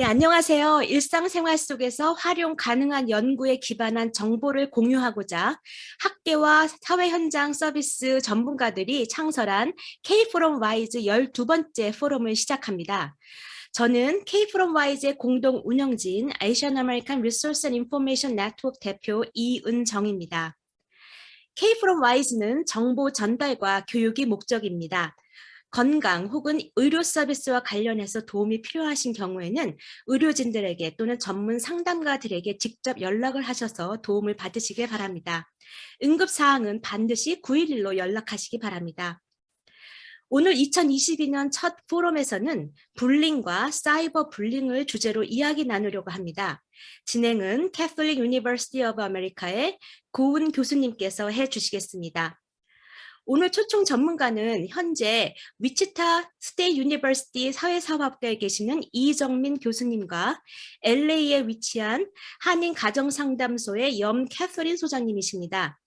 네, 안녕하세요. 일상생활 속에서 활용 가능한 연구에 기반한 정보를 공유하고자 학계와 사회 현장 서비스 전문가들이 창설한 K-Forum Wise 12번째 포럼을 시작합니다. 저는 K-Forum Wise의 공동 운영진 Asian American Resource and Information Network 대표 이은정입니다. K-Forum Wise는 정보 전달과 교육이 목적입니다. 건강 혹은 의료 서비스와 관련해서 도움이 필요하신 경우에는 의료진들에게 또는 전문 상담가들에게 직접 연락을 하셔서 도움을 받으시길 바랍니다. 응급사항은 반드시 911로 연락하시기 바랍니다. 오늘 2022년 첫 포럼에서는 불링과 사이버 불링을 주제로 이야기 나누려고 합니다. 진행은 Catholic University of America의 고은 교수님께서 해주시겠습니다. 오늘 초청 전문가는 현재 위치타 스테이트 유니버시티 사회사업학과에 계시는 이정민 교수님과 LA에 위치한 한인 가정상담소의 염 캐서린 소장님이십니다.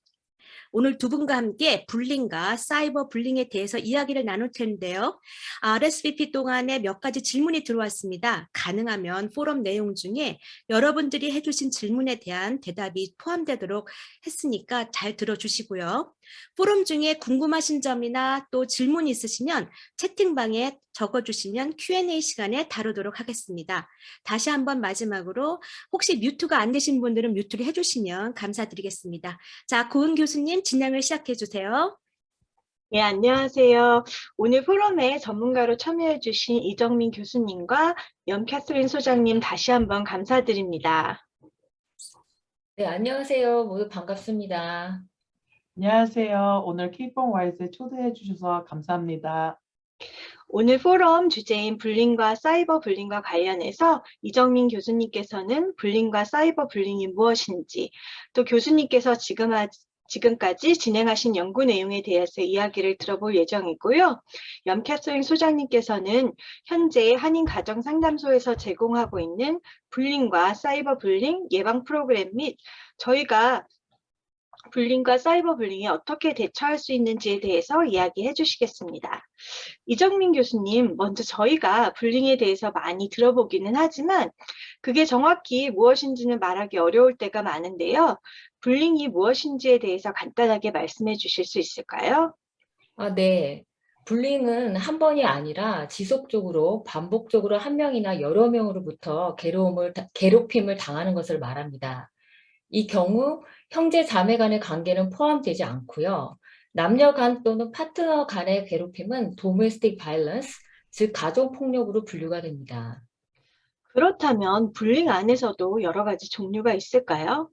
오늘 두 분과 함께 불링과 사이버 불링에 대해서 이야기를 나눌 텐데요. RSVP 동안에 몇 가지 질문이 들어왔습니다. 가능하면 포럼 내용 중에 여러분들이 해주신 질문에 대한 대답이 포함되도록 했으니까 잘 들어주시고요. 포럼 중에 궁금하신 점이나 또 질문이 있으시면 채팅방에 적어주시면 Q&A 시간에 다루도록 하겠습니다. 다시 한번 마지막으로 혹시 뮤트가 안 되신 분들은 뮤트를 해주시면 감사드리겠습니다. 자, 고은 교수님 진행을 시작해 주세요. 네, 안녕하세요. 오늘 포럼에 전문가로 참여해 주신 이정민 교수님과 염 캐서린 소장님 다시 한번 감사드립니다. 네, 안녕하세요. 모두 반갑습니다. 안녕하세요. 오늘 K-Forum Wise에 초대해 주셔서 감사합니다. 오늘 포럼 주제인 불링과 사이버 불링과 관련해서 이정민 교수님께서는 불링과 사이버 불링이 무엇인지, 또 교수님께서 지금까지 진행하신 연구 내용에 대해서 이야기를 들어볼 예정이고요. 염 캐서린 소장님께서는 현재 한인 가정상담소에서 제공하고 있는 불링과 사이버 불링 예방 프로그램 및 저희가 불링과 사이버 불링에 어떻게 대처할 수 있는지에 대해서 이야기해 주시겠습니다. 이정민 교수님, 먼저 저희가 불링에 대해서 많이 들어보기는 하지만 그게 정확히 무엇인지는 말하기 어려울 때가 많은데요. 불링이 무엇인지에 대해서 간단하게 말씀해 주실 수 있을까요? 네. 불링은 한 번이 아니라 지속적으로 반복적으로 한 명이나 여러 명으로부터 괴롭힘을 당하는 것을 말합니다. 이 경우 형제 자매 간의 관계는 포함되지 않고요. 남녀 간 또는 파트너 간의 괴롭힘은 domestic violence, 즉 가정폭력으로 분류가 됩니다. 그렇다면 불링 안에서도 여러 가지 종류가 있을까요?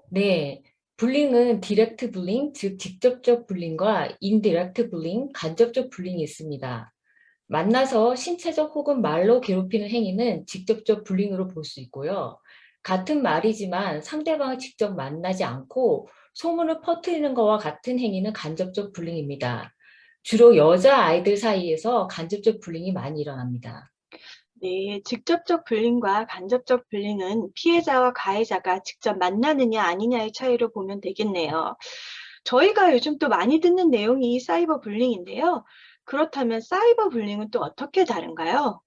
네, 불링은 디렉트 불링, 즉 직접적 불링과 인디렉트 불링, 간접적 불링이 있습니다. 만나서 신체적 혹은 말로 괴롭히는 행위는 직접적 불링으로 볼 수 있고요. 같은 말이지만 상대방을 직접 만나지 않고 소문을 퍼뜨리는 것과 같은 행위는 간접적 불링입니다. 주로 여자아이들 사이에서 간접적 불링이 많이 일어납니다. 네, 직접적 불링과 간접적 불링은 피해자와 가해자가 직접 만나느냐 아니냐의 차이로 보면 되겠네요. 저희가 요즘 또 많이 듣는 내용이 사이버 불링인데요. 그렇다면 사이버 불링은 또 어떻게 다른가요?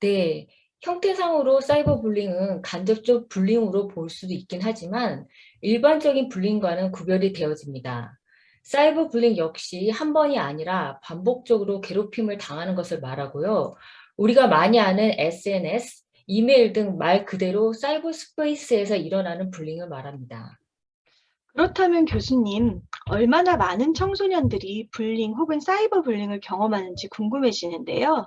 네, 형태상으로 사이버 불링은 간접적 불링으로 볼 수도 있긴 하지만 일반적인 불링과는 구별이 되어집니다. 사이버 불링 역시 한 번이 아니라 반복적으로 괴롭힘을 당하는 것을 말하고요. 우리가 많이 아는 SNS, 이메일 등 말 그대로 사이버 스페이스에서 일어나는 불링을 말합니다. 그렇다면 교수님, 얼마나 많은 청소년들이 불링 혹은 사이버 불링을 경험하는지 궁금해지는데요.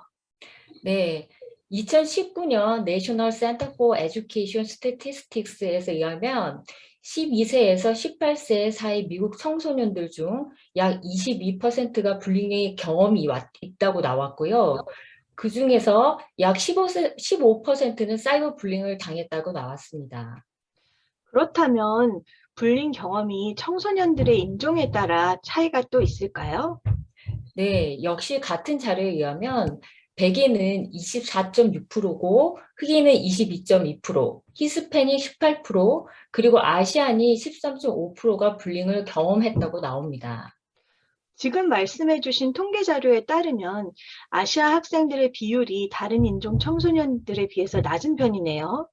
네, 2019년 National Center for Education Statistics에서 의하면 12세에서 18세 사이 미국 청소년들 중 약 22%가 불링의 경험이 있다고 나왔고요. 그 중에서 약 15%는 사이버 불링을 당했다고 나왔습니다. 그렇다면 불링 경험이 청소년들의 인종에 따라 차이가 또 있을까요? 네, 역시 같은 자료에 의하면 백인은 24.6%고 흑인은 22.2%, 히스패닉 18%, 그리고 아시안이 13.5%가 불링을 경험했다고 나옵니다. 지금 말씀해 주신 통계 자료에 따르면 아시아 학생들의 비율이 다른 인종 청소년들에 비해서 낮은 편이네요.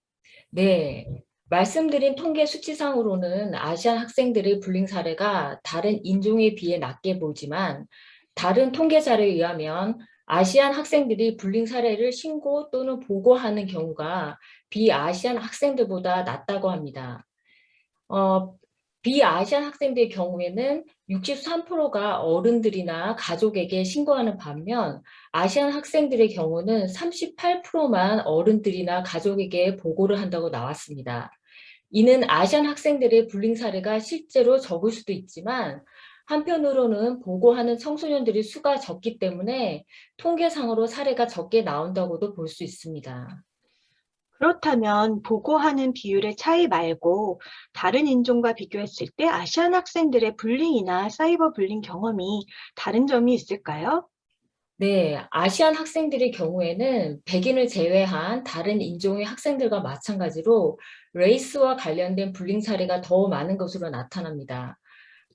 네, 말씀드린 통계 수치상으로는 아시안 학생들의 불링 사례가 다른 인종에 비해 낮게 보이지만 다른 통계 자료에 의하면 아시안 학생들이 불링 사례를 신고 또는 보고하는 경우가 비아시안 학생들보다 낮다고 합니다. 비아시안 학생들의 경우에는 63%가 어른들이나 가족에게 신고하는 반면 아시안 학생들의 경우는 38%만 어른들이나 가족에게 보고를 한다고 나왔습니다. 이는 아시안 학생들의 불링 사례가 실제로 적을 수도 있지만 한편으로는 보고하는 청소년들의 수가 적기 때문에 통계상으로 사례가 적게 나온다고도 볼 수 있습니다. 그렇다면 보고하는 비율의 차이 말고 다른 인종과 비교했을 때 아시안 학생들의 불링이나 사이버 불링 경험이 다른 점이 있을까요? 네, 아시안 학생들의 경우에는 백인을 제외한 다른 인종의 학생들과 마찬가지로 레이스와 관련된 불링 사례가 더 많은 것으로 나타납니다.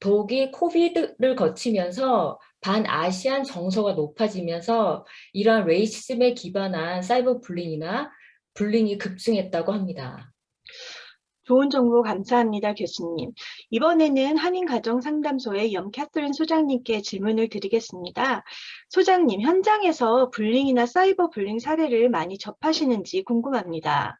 더욱이 코비드를 거치면서 반아시안 정서가 높아지면서 이러한 레이시즘에 기반한 사이버 불링이나 불링이 급증했다고 합니다. 좋은 정보 감사합니다, 교수님. 이번에는 한인가정상담소의 염캐서린 소장님께 질문을 드리겠습니다. 소장님, 현장에서 불링이나 사이버 불링 사례를 많이 접하시는지 궁금합니다.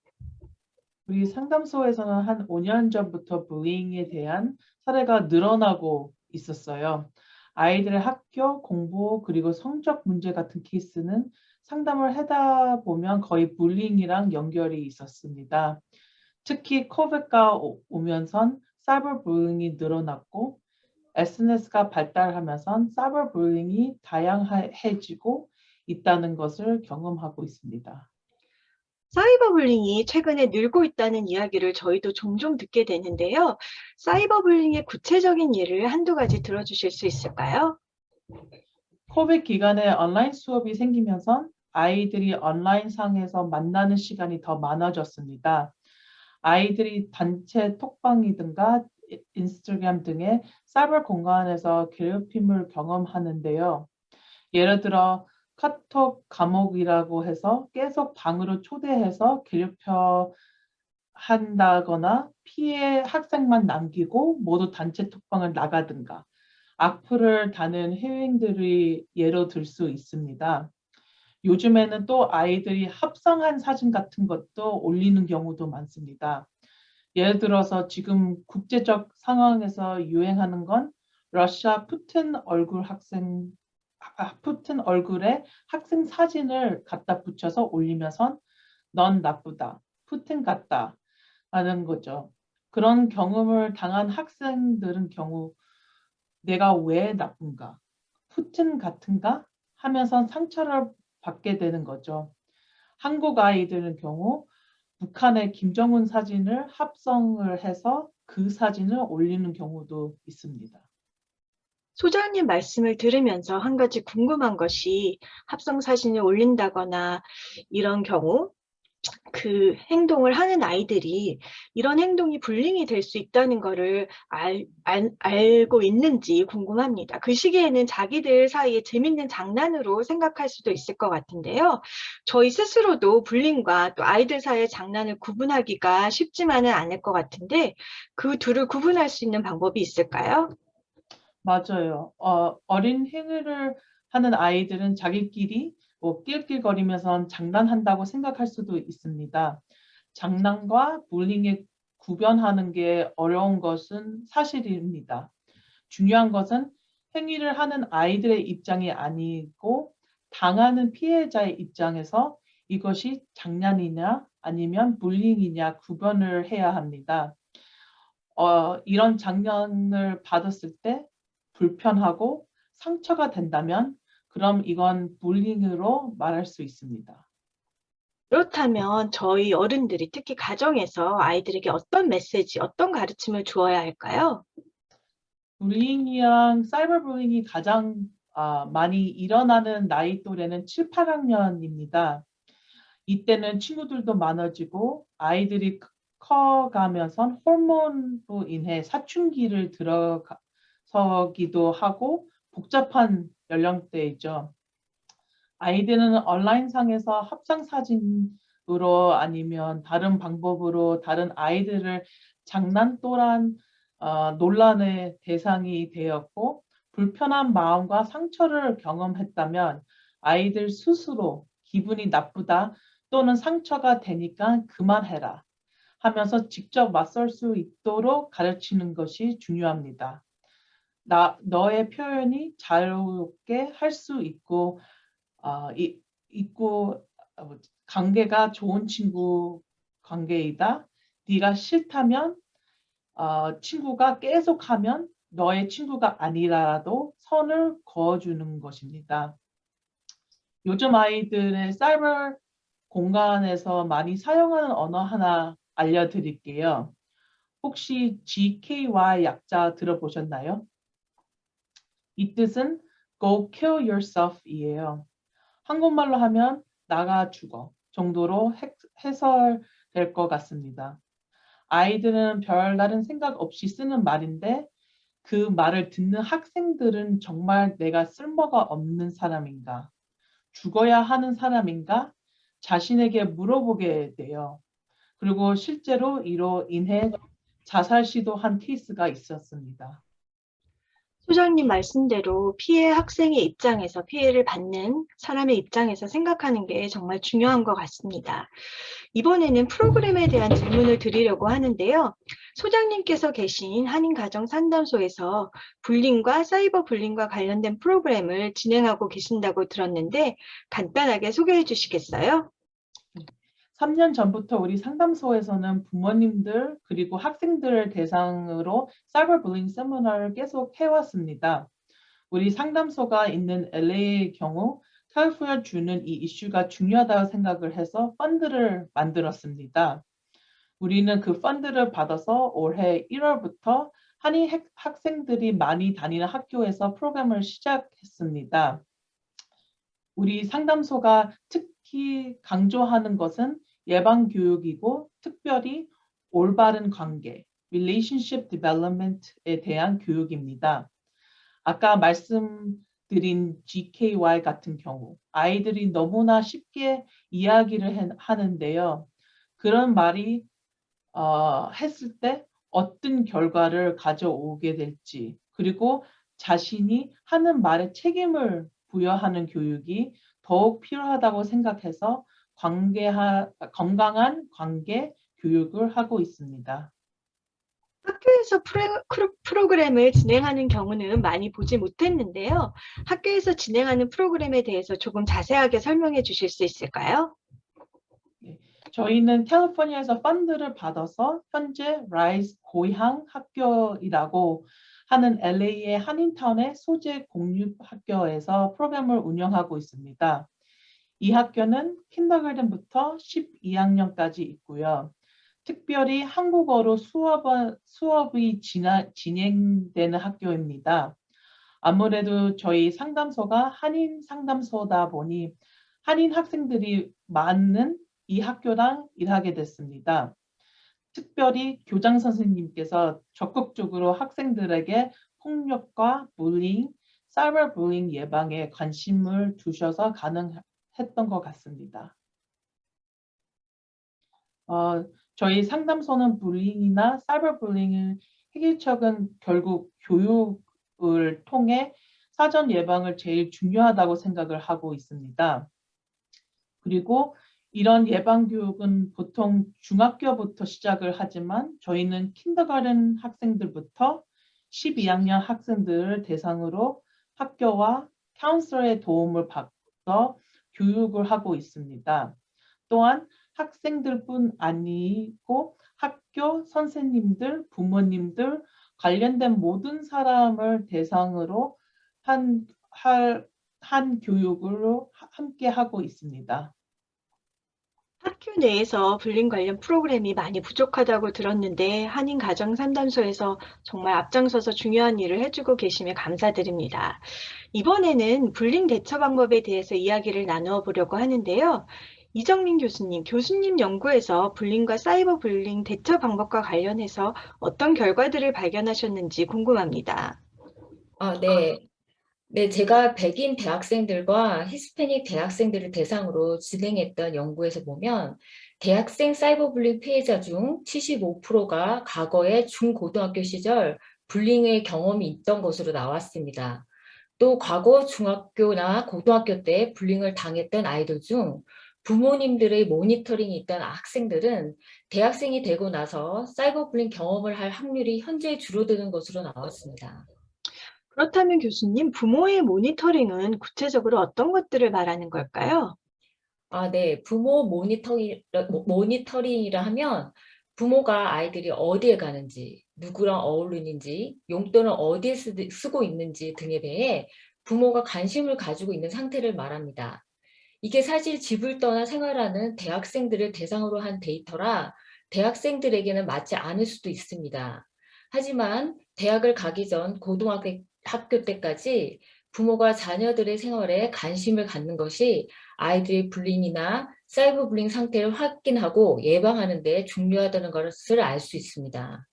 우리 상담소에서는 한 5년 전부터 불링에 대한 사례가 늘어나고 있었어요. 아이들의 학교, 공부, 그리고 성적 문제 같은 케이스는 상담을 하다 보면 거의 불링이랑 연결이 있었습니다. 특히 코비드가 오면선 사이버 불링이 늘어났고 SNS가 발달하면서 사이버 불링이 다양해지고 있다는 것을 경험하고 있습니다. 사이버 불링이 최근에 늘고 있다는 이야기를 저희도 종종 듣게 되는데요. 사이버 불링의 구체적인 예를 한두 가지 들어주실 수 있을까요? 코비드 기간에 온라인 수업이 생기면서 아이들이 온라인상에서 만나는 시간이 더 많아졌습니다. 아이들이 단체 톡방이든가 인스타그램 등의 사이버 공간에서 괴롭힘을 경험하는데요. 예를 들어 카톡 감옥이라고 해서 계속 방으로 초대해서 괴롭혀 한다거나 피해 학생만 남기고 모두 단체 톡방을 나가든가 악플을 다는 행위들이 예로 들 수 있습니다. 요즘에는 또 아이들이 합성한 사진 같은 것도 올리는 경우도 많습니다. 예를 들어서 지금 국제적 상황에서 유행하는 건 러시아 푸틴 얼굴에 학생 사진을 갖다 붙여서 올리면서 넌 나쁘다, 푸틴 같다 하는 거죠. 그런 경험을 당한 학생들은 경우 내가 왜 나쁜가, 푸틴 같은가 하면서 상처를 받게 되는 거죠. 한국 아이들은 경우 북한의 김정은 사진을 합성을 해서 그 사진을 올리는 경우도 있습니다. 소장님 말씀을 들으면서 한 가지 궁금한 것이 합성 사진을 올린다거나 이런 경우 그 행동을 하는 아이들이 이런 행동이 불링이 될 수 있다는 거를 알고 있는지 궁금합니다. 그 시기에는 자기들 사이에 재밌는 장난으로 생각할 수도 있을 것 같은데요. 저희 스스로도 불링과 또 아이들 사이의 장난을 구분하기가 쉽지만은 않을 것 같은데 그 둘을 구분할 수 있는 방법이 있을까요? 맞아요. 어린 행위를 하는 아이들은 자기끼리 낄낄거리면서 장난한다고 생각할 수도 있습니다. 장난과 불링에 구별하는 게 어려운 것은 사실입니다. 중요한 것은 행위를 하는 아이들의 입장이 아니고 당하는 피해자의 입장에서 이것이 장난이냐 아니면 불링이냐 구분을 해야 합니다. 이런 장난을 받았을 때 불편하고 상처가 된다면 그럼 이건 불링으로 말할 수 있습니다. 그렇다면 저희 어른들이 특히 가정에서 아이들에게 어떤 메시지, 어떤 가르침을 주어야 할까요? 불링이랑 사이버 불링이 가장 많이 일어나는 나이 또래는 7, 8학년입니다. 이때는 친구들도 많아지고 아이들이 커가면서 호르몬으로 인해 사춘기를 들어서기도 하고 복잡한 연령대이죠. 아이들은 온라인상에서 합성 사진으로 아니면 다른 방법으로 다른 아이들을 장난 또한 논란의 대상이 되었고 불편한 마음과 상처를 경험했다면 아이들 스스로 기분이 나쁘다 또는 상처가 되니까 그만해라 하면서 직접 맞설 수 있도록 가르치는 것이 중요합니다. 너의 표현이 자유롭게 할 수 있고 관계가 좋은 친구 관계이다. 네가 싫다면 친구가 계속하면 너의 친구가 아니라도 선을 그어주는 것입니다. 요즘 아이들의 사이버 공간에서 많이 사용하는 언어 하나 알려드릴게요. 혹시 GKY 약자 들어보셨나요? 이 뜻은 Go Kill Yourself이에요. 한국말로 하면 나가 죽어 정도로 해설될 것 같습니다. 아이들은 별다른 생각 없이 쓰는 말인데 그 말을 듣는 학생들은 정말 내가 쓸모가 없는 사람인가? 죽어야 하는 사람인가? 자신에게 물어보게 돼요. 그리고 실제로 이로 인해 자살 시도한 케이스가 있었습니다. 소장님 말씀대로 피해 학생의 입장에서 피해를 받는 사람의 입장에서 생각하는 게 정말 중요한 것 같습니다. 이번에는 프로그램에 대한 질문을 드리려고 하는데요. 소장님께서 계신 한인가정상담소에서 불링과 사이버 불링과 관련된 프로그램을 진행하고 계신다고 들었는데 간단하게 소개해 주시겠어요? 3년 전부터 우리 상담소에서는 부모님들 그리고 학생들을 대상으로 사이버 불링 세미나를 계속 해왔습니다. 우리 상담소가 있는 LA의 경우 캘리포니아 주는 이 이슈가 중요하다고 생각을 해서 펀드를 만들었습니다. 우리는 그 펀드를 받아서 올해 1월부터 한인 학생들이 많이 다니는 학교에서 프로그램을 시작했습니다. 우리 상담소가 특히 강조하는 것은 예방교육이고 특별히 올바른 관계, relationship development에 대한 교육입니다. 아까 말씀드린 GKY 같은 경우 아이들이 너무나 쉽게 이야기를 하는데요. 그런 말이 했을 때 어떤 결과를 가져오게 될지 그리고 자신이 하는 말에 책임을 부여하는 교육이 더욱 필요하다고 생각해서 건강한 관계 교육을 하고 있습니다. 학교에서 프로그램을 진행하는 경우는 많이 보지 못했는데요. 학교에서 진행하는 프로그램에 대해서 조금 자세하게 설명해 주실 수 있을까요? 저희는 캘리포니아에서 펀드를 받아서 현재 라이즈 고향 학교이라고 하는 LA의 한인타운의 소재 공립 학교에서 프로그램을 운영하고 있습니다. 이 학교는 킨더가든부터 12학년까지 있고요. 특별히 한국어로 수업이 진행되는 학교입니다. 아무래도 저희 상담소가 한인 상담소다 보니 한인 학생들이 많은 이 학교랑 일하게 됐습니다. 특별히 교장 선생님께서 적극적으로 학생들에게 폭력과 불링, 사이버 불링 예방에 관심을 두셔서 가능했던 것 같습니다. 저희 상담소는 불링이나 사이버 불링을 해결책은 결국 교육을 통해 사전 예방을 제일 중요하다고 생각을 하고 있습니다. 그리고 이런 예방 교육은 보통 중학교부터 시작을 하지만 저희는 킨더가든 학생들부터 12학년 학생들을 대상으로 학교와 카운슬러의 도움을 받아서 교육을 하고 있습니다. 또한 학생들뿐 아니고 학교 선생님들, 부모님들, 관련된 모든 사람을 대상으로 한 교육으로 함께 하고 있습니다. 학교 내에서 불링 관련 프로그램이 많이 부족하다고 들었는데 한인가정상담소에서 정말 앞장서서 중요한 일을 해주고 계심에 감사드립니다. 이번에는 불링 대처 방법에 대해서 이야기를 나누어 보려고 하는데요. 이정민 교수님 연구에서 불링과 사이버 불링 대처 방법과 관련해서 어떤 결과들을 발견하셨는지 궁금합니다. 네. 네, 제가 백인 대학생들과 히스패닉 대학생들을 대상으로 진행했던 연구에서 보면 대학생 사이버 불링 피해자 중 75%가 과거에 중고등학교 시절 불링의 경험이 있던 것으로 나왔습니다. 또 과거 중학교나 고등학교 때 불링을 당했던 아이들 중 부모님들의 모니터링이 있던 학생들은 대학생이 되고 나서 사이버 불링 경험을 할 확률이 현재 줄어드는 것으로 나왔습니다. 그렇다면 교수님, 부모의 모니터링은 구체적으로 어떤 것들을 말하는 걸까요? 네. 부모 모니터링이라 하면 부모가 아이들이 어디에 가는지, 누구랑 어울리는지, 용돈을 어디에 쓰고 있는지 등에 대해 부모가 관심을 가지고 있는 상태를 말합니다. 이게 사실 집을 떠나 생활하는 대학생들을 대상으로 한 데이터라 대학생들에게는 맞지 않을 수도 있습니다. 하지만 대학을 가기 전 고등학교 때까지 부모가 자녀들의 생활에 관심을 갖는 것이 아이들의 불링이나 사이버 불링 상태를 확인하고 예방하는 데 중요하다는 것을 알 수 있습니다.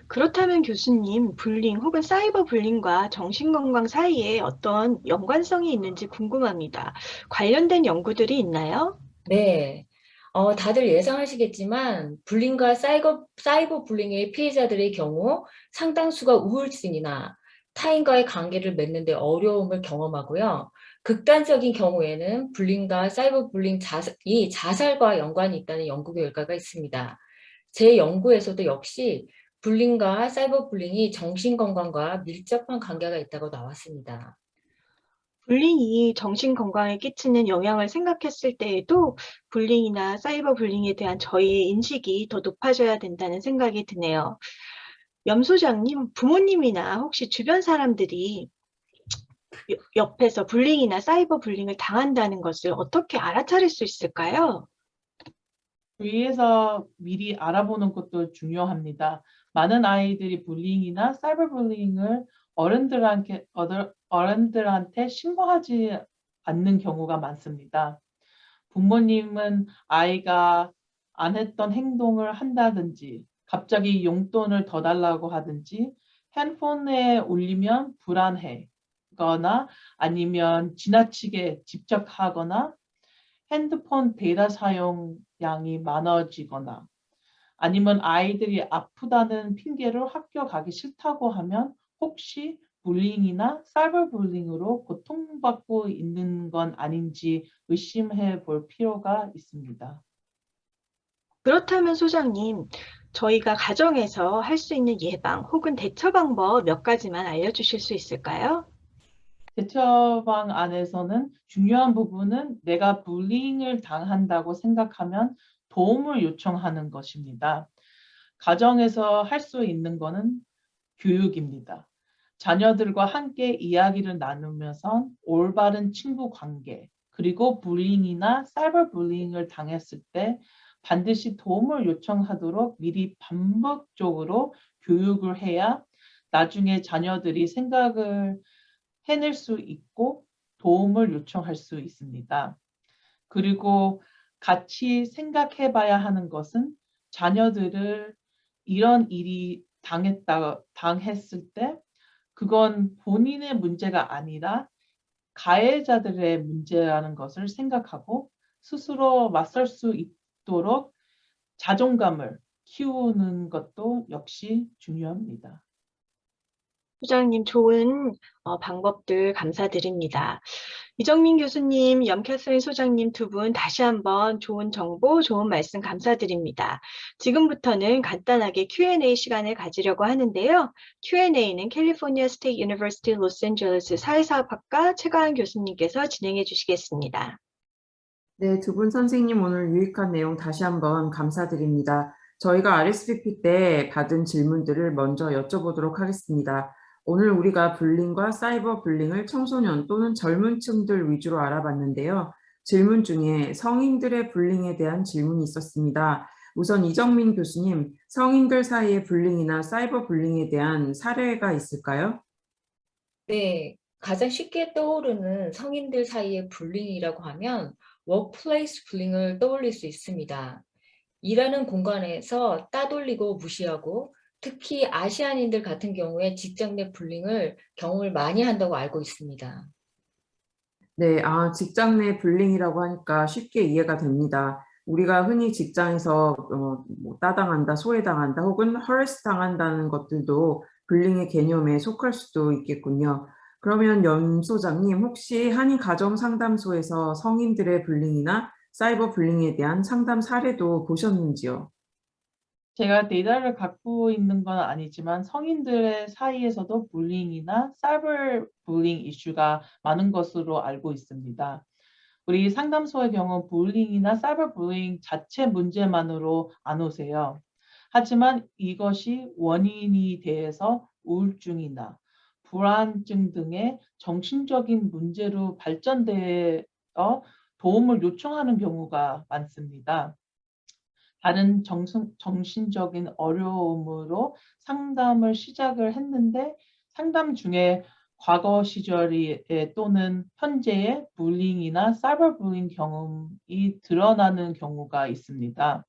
그렇다면 교수님, 불링 혹은 사이버 불링과 정신건강 사이에 어떤 연관성이 있는지 궁금합니다. 관련된 연구들이 있나요? 네. 다들 예상하시겠지만 불링과 사이버 불링의 피해자들의 경우 상당수가 우울증이나 타인과의 관계를 맺는 데 어려움을 경험하고요. 극단적인 경우에는 불링과 사이버 불링이 자살과 연관이 있다는 연구 결과가 있습니다. 제 연구에서도 역시 불링과 사이버 불링이 정신건강과 밀접한 관계가 있다고 나왔습니다. 불링이 정신 건강에 끼치는 영향을 생각했을 때에도 불링이나 사이버 불링에 대한 저희의 인식이 더 높아져야 된다는 생각이 드네요. 염 소장님, 부모님이나 혹시 주변 사람들이 옆에서 불링이나 사이버 불링을 당한다는 것을 어떻게 알아차릴 수 있을까요? 주위에서 미리 알아보는 것도 중요합니다. 많은 아이들이 불링이나 사이버 불링을 어른들한테 신고하지 않는 경우가 많습니다. 부모님은 아이가 안 했던 행동을 한다든지 갑자기 용돈을 더 달라고 하든지 핸드폰에 울리면 불안해거나 아니면 지나치게 집착하거나 핸드폰 데이터 사용량이 많아지거나 아니면 아이들이 아프다는 핑계로 학교 가기 싫다고 하면 혹시 불링이나 사이버 불링으로 고통받고 있는 건 아닌지 의심해 볼 필요가 있습니다. 그렇다면 소장님, 저희가 가정에서 할 수 있는 예방 혹은 대처 방법 몇 가지만 알려주실 수 있을까요? 대처방 안에서는 중요한 부분은 내가 불링을 당한다고 생각하면 도움을 요청하는 것입니다. 가정에서 할 수 있는 것은 교육입니다. 자녀들과 함께 이야기를 나누면서 올바른 친구 관계, 그리고 불링이나 사이버 불링을 당했을 때 반드시 도움을 요청하도록 미리 반복적으로 교육을 해야 나중에 자녀들이 생각을 해낼 수 있고 도움을 요청할 수 있습니다. 그리고 같이 생각해 봐야 하는 것은 자녀들을 이런 일이 당했을 때 그건 본인의 문제가 아니라 가해자들의 문제라는 것을 생각하고 스스로 맞설 수 있도록 자존감을 키우는 것도 역시 중요합니다. 소장님, 좋은 방법들 감사드립니다. 이정민 교수님, 염캐슬린 소장님 두 분 다시 한번 좋은 정보, 좋은 말씀 감사드립니다. 지금부터는 간단하게 Q&A 시간을 가지려고 하는데요. Q&A는 캘리포니아 스테이트 유니버시티 로스앤젤레스 사회사업학과 최가은 교수님께서 진행해 주시겠습니다. 네, 두 분 선생님 오늘 유익한 내용 다시 한번 감사드립니다. 저희가 RSVP 때 받은 질문들을 먼저 여쭤보도록 하겠습니다. 오늘 우리가 불링과 사이버 불링을 청소년 또는 젊은 층들 위주로 알아봤는데요. 질문 중에 성인들의 불링에 대한 질문이 있었습니다. 우선 이정민 교수님, 성인들 사이의 불링이나 사이버 불링에 대한 사례가 있을까요? 네, 가장 쉽게 떠오르는 성인들 사이의 불링이라고 하면 워크플레이스 불링을 떠올릴 수 있습니다. 일하는 공간에서 따돌리고 무시하고 특히 아시아인들 같은 경우에 직장 내 불링을 경험을 많이 한다고 알고 있습니다. 네, 직장 내 불링이라고 하니까 쉽게 이해가 됩니다. 우리가 흔히 직장에서 뭐 따당한다, 소외당한다, 혹은 허레스 당한다는 것들도 불링의 개념에 속할 수도 있겠군요. 그러면 연 소장님, 혹시 한인 가정 상담소에서 성인들의 불링이나 사이버 불링에 대한 상담 사례도 보셨는지요? 제가 데이터를 갖고 있는 건 아니지만 성인들의 사이에서도 불링이나 사이버 불링 이슈가 많은 것으로 알고 있습니다. 우리 상담소의 경우 불링이나 사이버 불링 자체 문제만으로 안 오세요. 하지만 이것이 원인이 돼서 우울증이나 불안증 등의 정신적인 문제로 발전되어 도움을 요청하는 경우가 많습니다. 다른 정신적인 어려움으로 상담을 시작을 했는데 상담 중에 과거 시절에 또는 현재의 불링이나 사이버 불링 경험이 드러나는 경우가 있습니다.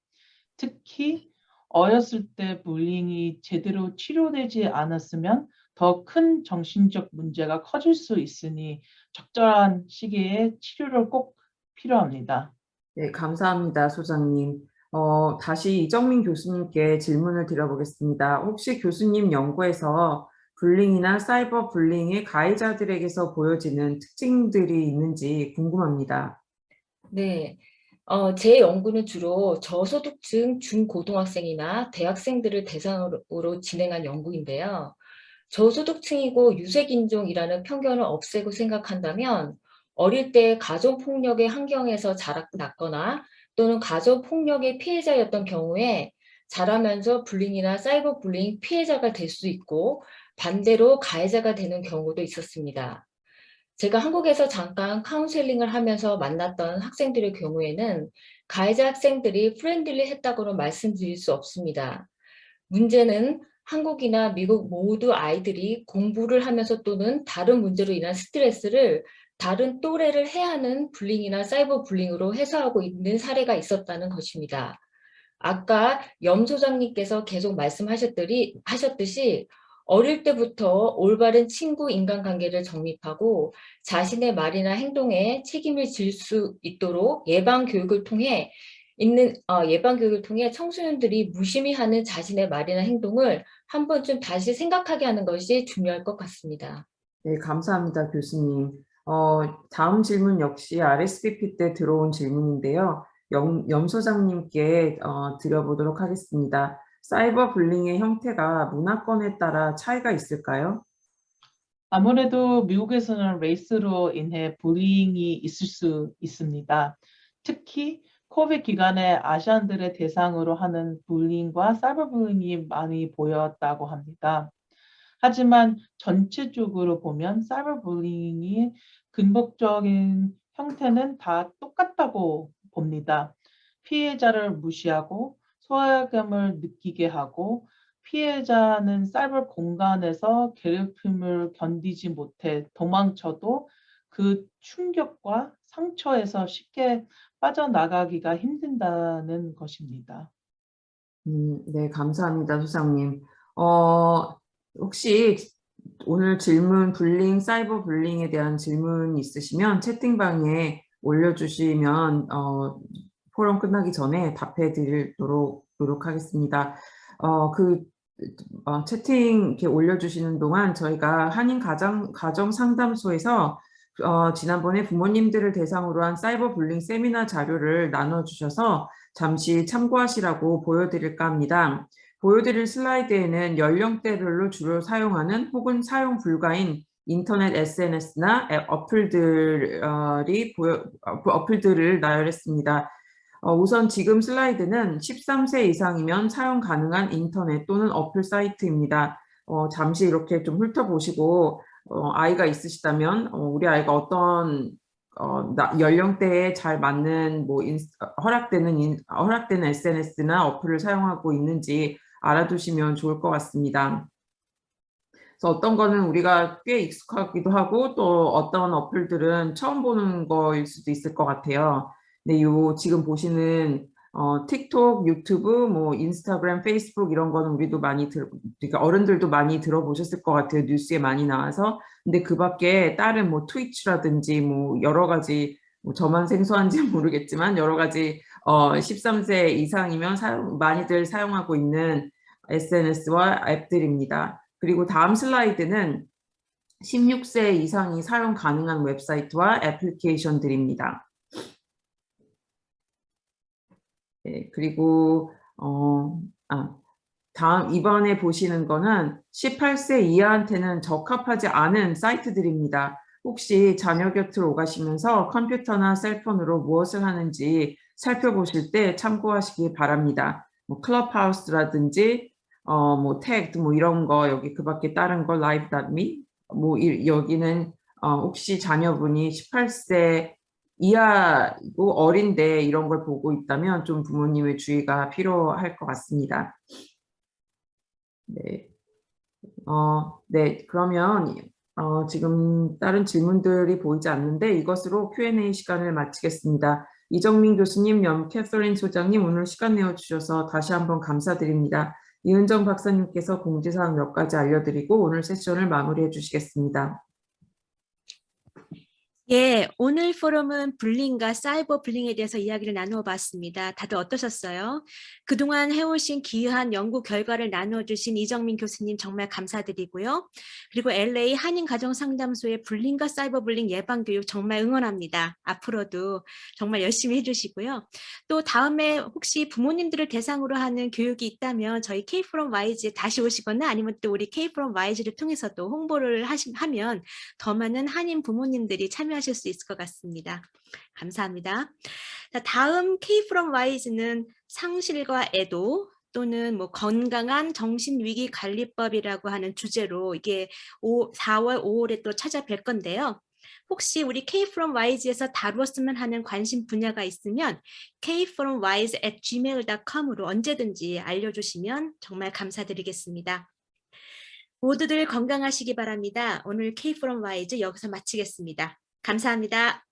특히 어렸을 때 불링이 제대로 치료되지 않았으면 더 큰 정신적 문제가 커질 수 있으니 적절한 시기에 치료를 꼭 필요합니다. 네, 감사합니다, 소장님. 다시 이정민 교수님께 질문을 드려보겠습니다. 혹시 교수님 연구에서 불링이나 사이버 불링의 가해자들에게서 보여지는 특징들이 있는지 궁금합니다. 네. 제 연구는 주로 저소득층 중고등학생이나 대학생들을 대상으로 진행한 연구인데요. 저소득층이고 유색인종이라는 편견을 없애고 생각한다면 어릴 때 가족폭력의 환경에서 자랐거나 또는 가족폭력의 피해자였던 경우에 자라면서 불링이나 사이버 불링 피해자가 될 수 있고 반대로 가해자가 되는 경우도 있었습니다. 제가 한국에서 잠깐 카운셀링을 하면서 만났던 학생들의 경우에는 가해자 학생들이 프렌들리했다고는 말씀드릴 수 없습니다. 문제는 한국이나 미국 모두 아이들이 공부를 하면서 또는 다른 문제로 인한 스트레스를 다른 또래를 해하는 불링이나 사이버 불링으로 해소하고 있는 사례가 있었다는 것입니다. 아까 염 소장님께서 계속 하셨듯이 어릴 때부터 올바른 친구 인간관계를 정립하고 자신의 말이나 행동에 책임을 질 수 있도록 예방 교육을 통해 청소년들이 무심히 하는 자신의 말이나 행동을 한 번쯤 다시 생각하게 하는 것이 중요할 것 같습니다. 네, 감사합니다, 교수님. 다음 질문 역시 RSVP 때 들어온 질문인데요. 염 소장님께 드려보도록 하겠습니다. 사이버 불링의 형태가 문화권에 따라 차이가 있을까요? 아무래도 미국에서는 레이스로 인해 불이익이 있을 수 있습니다. 특히 코비드 기간에 아시안들의 대상으로 하는 불링과 사이버 불링이 많이 보였다고 합니다. 하지만 전체적으로 보면 사이버 불링이 근본적인 형태는 다 똑같다고 봅니다. 피해자를 무시하고 소외감을 느끼게 하고 피해자는 사이버 공간에서 괴롭힘을 견디지 못해 도망쳐도 그 충격과 상처에서 쉽게 빠져나가기가 힘든다는 것입니다. 네, 감사합니다, 소장님. 혹시 오늘 질문 불링, 사이버 불링에 대한 질문 있으시면 채팅방에 올려주시면 포럼 끝나기 전에 답해 드리도록 노력하겠습니다. 채팅 이렇게 올려주시는 동안 저희가 한인 가정 상담소에서 지난번에 부모님들을 대상으로 한 사이버 불링 세미나 자료를 나눠주셔서 잠시 참고하시라고 보여드릴까 합니다. 보여드릴 슬라이드에는 연령대별로 주로 사용하는 혹은 사용 불가인 인터넷 SNS나 어플들을 나열했습니다. 우선 지금 슬라이드는 13세 이상이면 사용 가능한 인터넷 또는 어플 사이트입니다. 잠시 이렇게 좀 훑어보시고 아이가 있으시다면 우리 아이가 어떤 연령대에 잘 맞는 허락되는 SNS나 어플을 사용하고 있는지 알아두시면 좋을 것 같습니다. 그래서 어떤 거는 우리가 꽤 익숙하기도 하고 또 어떤 어플들은 처음 보는 거일 수도 있을 것 같아요. 네, 지금 보시는 틱톡, 유튜브, 뭐 인스타그램, 페이스북 이런 거는 우리도 많이 그러니까 어른들도 많이 들어보셨을 것 같아요. 뉴스에 많이 나와서. 근데 그 밖에 다른 뭐 트위치라든지 뭐 여러 가지 뭐 저만 생소한지 모르겠지만 여러 가지 13세 이상이면 많이들 사용하고 있는 SNS와 앱들입니다. 그리고 다음 슬라이드는 16세 이상이 사용 가능한 웹사이트와 애플리케이션들입니다. 네, 그리고 이번에 보시는 거는 18세 이하한테는 적합하지 않은 사이트들입니다. 혹시 자녀 곁으로 오가시면서 컴퓨터나 셀폰으로 무엇을 하는지 살펴보실 때 참고하시기 바랍니다. 뭐 클럽하우스라든지 뭐 태그 뭐 이런 거 여기 그 밖에 다른 거 live.me 뭐 여기는 혹시 자녀분이 18세 이하고 어린데 이런 걸 보고 있다면 좀 부모님의 주의가 필요할 것 같습니다. 네. 네, 그러면 지금 다른 질문들이 보이지 않는데 이것으로 Q&A 시간을 마치겠습니다. 이정민 교수님, 캐서린 소장님 오늘 시간 내어주셔서 다시 한번 감사드립니다. 이은정 박사님께서 공지사항 몇 가지 알려드리고 오늘 세션을 마무리해 주시겠습니다. 예, 오늘 포럼은 불링과 사이버 불링에 대해서 이야기를 나누어 봤습니다. 다들 어떠셨어요? 그동안 해오신 귀한 연구 결과를 나누어 주신 이정민 교수님 정말 감사드리고요. 그리고 LA 한인가정상담소의 불링과 사이버 불링 예방교육 정말 응원합니다. 앞으로도 정말 열심히 해주시고요. 또 다음에 혹시 부모님들을 대상으로 하는 교육이 있다면 저희 K-From Wise에 다시 오시거나 아니면 또 우리 K-From Wise를 통해서도 홍보를 하면 더 많은 한인 부모님들이 참여하실 수 있을 것 같습니다. 감사합니다. 자, 다음 K-From Wise는 상실과 애도 또는 뭐 건강한 정신위기관리법이라고 하는 주제로 이게 4월, 5월에 또 찾아뵐 건데요. 혹시 우리 K-From Wise에서 다루었으면 하는 관심 분야가 있으면 kfromwise@gmail.com으로 언제든지 알려주시면 정말 감사드리겠습니다. 모두들 건강하시기 바랍니다. 오늘 K-From Wise 여기서 마치겠습니다. 감사합니다.